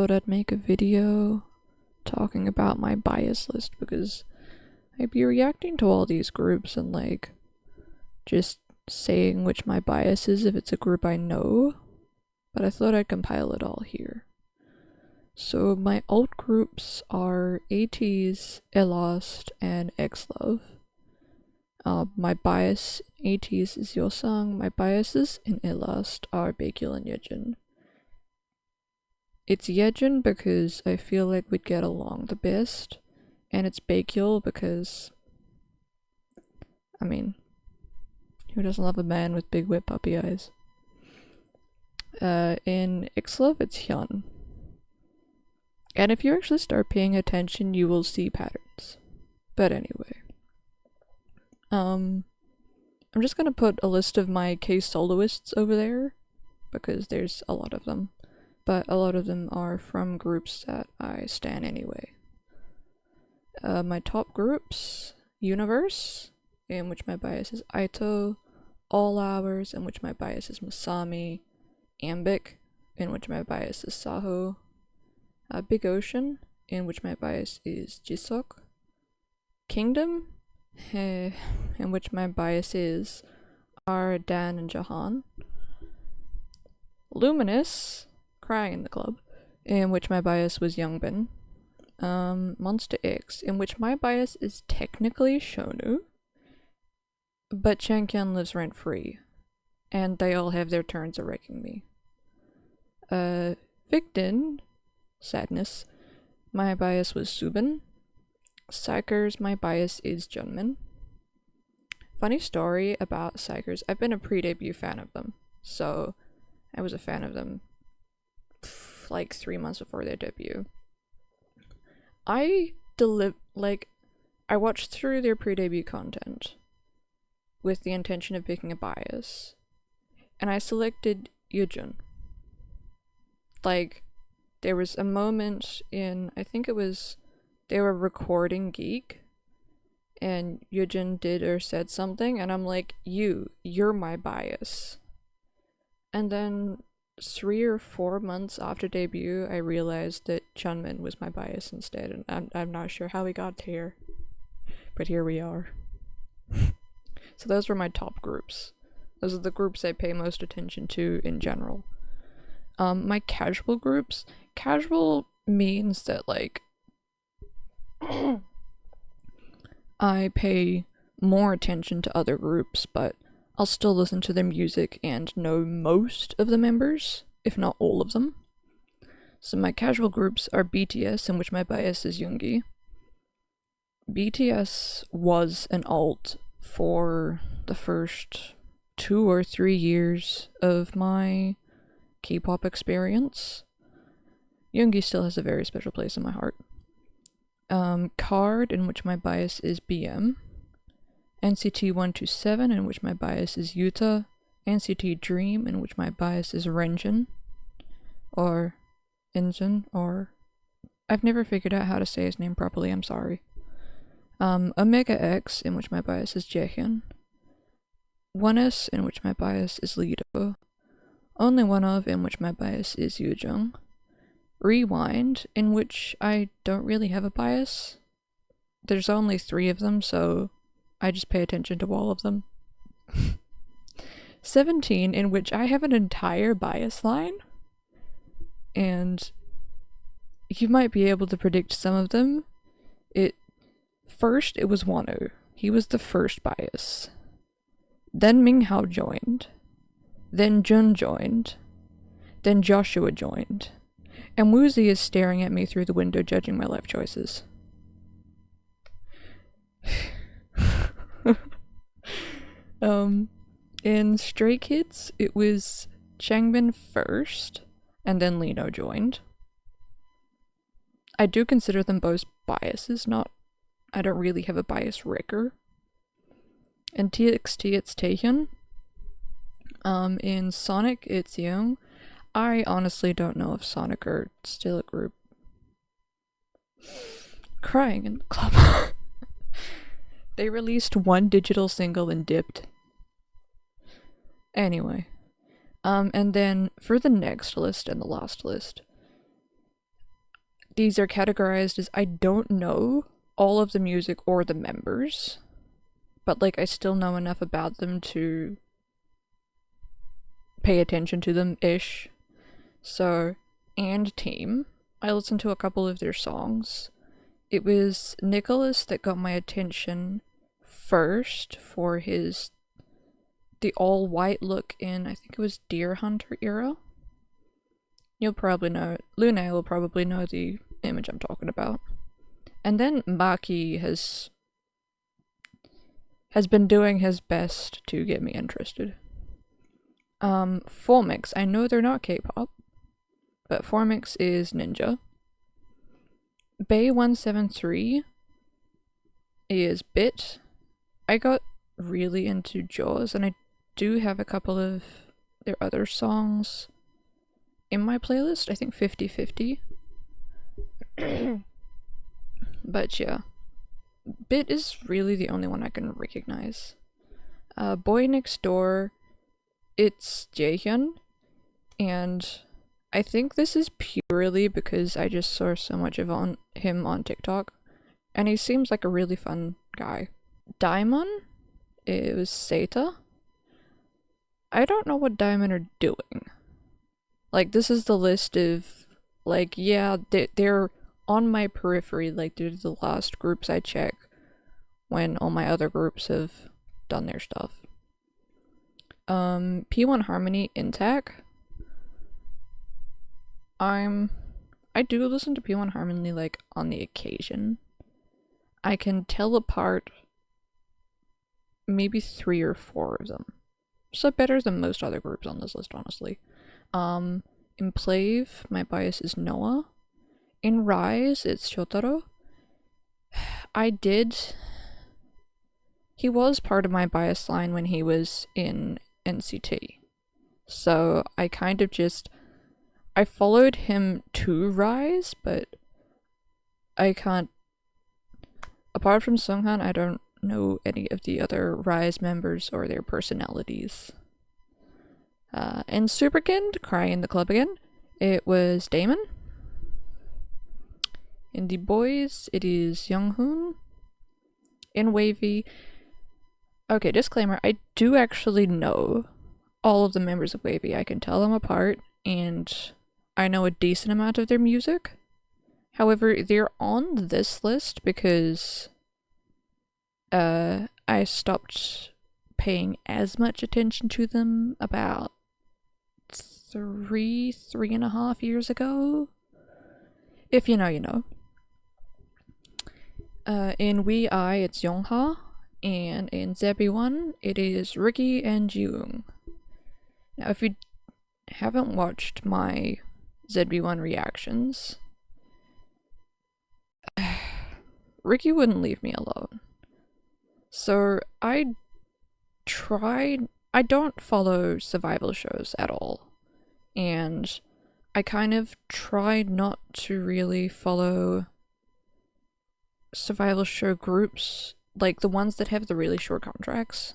thought I'd make a video talking about my bias list because I'd be reacting to all these groups and like just saying which my bias is if it's a group I know, but I thought I'd compile it all here. So my alt groups are ATs, Elost, and Xlove. My bias ATs is Yosang, my biases in Elost are Bakul and Yejin. It's Yejin because I feel like we'd get along the best, and it's Bakul because, I mean, who doesn't love a man with big wet puppy eyes? In Xlove, it's Hyun. And if you actually start paying attention, you will see patterns. But anyway. I'm just gonna put a list of my K soloists over there, because there's a lot of them. But a lot of them are from groups that I stan anyway. My top groups, Universe, in which my bias is Aito, All Hours, in which my bias is Masami, Ambic, in which my bias is Saho, Big Ocean, in which my bias is Jisok, Kingdom, in which my bias is are Dan and Jahan, Luminous, Crying in the Club, in which my bias was Youngbin, Monster X, in which my bias is technically Shonu, but Changkyun lives rent-free, and they all have their turns of wrecking me. Victon, Sadness, my bias was Subin. Psychers, my bias is Junmin. Funny story about Psychers, I've been a pre-debut fan of them, so I was a fan of them like 3 months before their debut. I watched through their pre-debut content with the intention of picking a bias, and I selected Yujun. Like, there was a moment in, I think it was, they were recording Geek, and Yujin did or said something, and I'm like, you're my bias. And then 3 or 4 months after debut, I realized that Chunmin was my bias instead, and I'm not sure how we got here, but here we are. So those were my top groups. Those are the groups I pay most attention to in general. My casual groups, casual means that like I pay more attention to other groups, but I'll still listen to their music and know most of the members, if not all of them. So my casual groups are BTS, in which my bias is Yoongi. BTS was an alt for the first 2 or 3 years of my K-pop experience. Yoongi still has a very special place in my heart. Card, in which my bias is BM. NCT 127, in which my bias is Yuta. NCT Dream, in which my bias is Renjin. Or Injin, or... I've never figured out how to say his name properly, I'm sorry. Omega X, in which my bias is Jaehyun. 1S, in which my bias is Lido. Only One Of, in which my bias is Yoojung. Rewind, in which I don't really have a bias. There's only 3 of them, so I just pay attention to all of them. 17, in which I have an entire bias line, and you might be able to predict some of them. First, it was Wano. He was the first bias. Then Minghao joined. Then Jun joined. Then Joshua joined. And Woozy is staring at me through the window judging my life choices. In Stray Kids, it was Changbin first, and then Lino joined. I do consider them both biases, I don't really have a bias wrecker. In TXT, it's Taehyun. In Sonic, it's Young. I honestly don't know if Sonic are still a group. Crying in the Club. They released 1 digital single and dipped. Anyway. And then for the next list and the last list, these are categorized as I don't know all of the music or the members, but like I still know enough about them to pay attention to them-ish. So, and Team, I listened to a couple of their songs. It was Nicholas that got my attention first for the all-white look in, I think it was Deer Hunter era. You'll probably know, Lune will probably know the image I'm talking about. And then Maki has been doing his best to get me interested. Formix, I know they're not K-pop, but Formix is Ninja. Bay173 is Bit. I got really into Jaws, and I do have a couple of their other songs in my playlist. I think 50/50. But yeah, Bit is really the only one I can recognize. Boy Next Door, it's Jaehyun, and I think this is purely because I just saw so much of him on TikTok, and he seems like a really fun guy. Diamond, it was Seta. I don't know what Diamond are doing. Like, this is the list of, like, yeah, they're on my periphery, like, they're the last groups I check when all my other groups have done their stuff. P1 Harmony Intact. I do listen to P1 Harmony, like, on the occasion. I can tell apart maybe 3 or 4 of them. So better than most other groups on this list, honestly. In Plave, my bias is Noah. In Rise, it's Shotaro. He was part of my bias line when he was in NCT. So I kind of I followed him to Rise, but I can't, apart from Sunghan, I don't know any of the other Rise members or their personalities. In Superkind, Cry in the Club Again, it was Damon. In the boys, it is Younghoon. In Wavy, okay, disclaimer, I do actually know all of the members of Wavy. I can tell them apart, and I know a decent amount of their music. However, they're on this list because I stopped paying as much attention to them about 3.5 years ago. If you know, you know. In We I, it's Yongha, and in Zebi1, it is Ricky and Jiwoong. Now, if you haven't watched my ZB1 reactions, Ricky wouldn't leave me alone. So I don't follow survival shows at all, and I kind of tried not to really follow survival show groups, like the ones that have the really short contracts,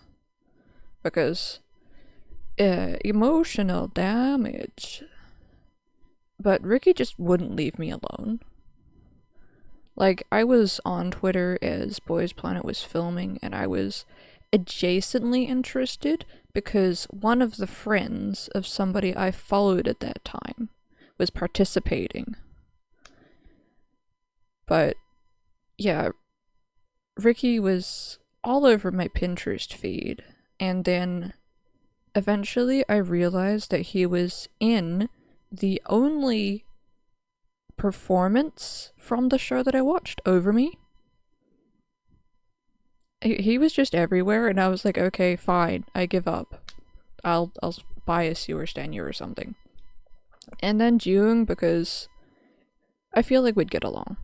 because emotional damage. But Ricky just wouldn't leave me alone. Like, I was on Twitter as Boys Planet was filming, and I was adjacently interested because one of the friends of somebody I followed at that time was participating. But yeah, Ricky was all over my Pinterest feed, and then eventually I realized that he was in the only performance from the show that I watched, Over Me. He was just everywhere, and I was like, okay, fine, I give up. I'll bias you or stan you or something. And then Jiwoong, because I feel like we'd get along.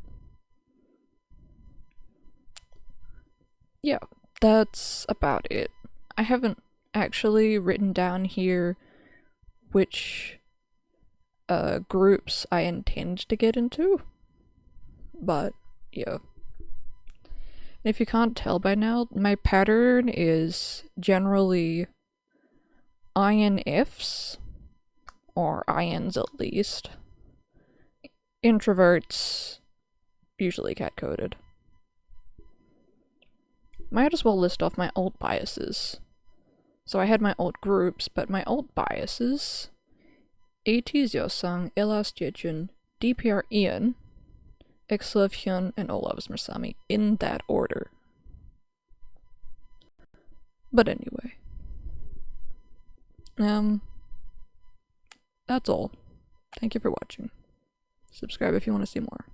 Yeah, that's about it. I haven't actually written down here which groups I intend to get into, but yeah. If you can't tell by now, my pattern is generally INFs, or INs at least, introverts, usually cat-coded. Might as well list off my old biases. So I had my old groups, but my old biases... AT-Zjösang, Elastjejun, DPR Ian, Exlövhjön, and Olavsmersami in that order. But anyway. That's all. Thank you for watching. Subscribe if you want to see more.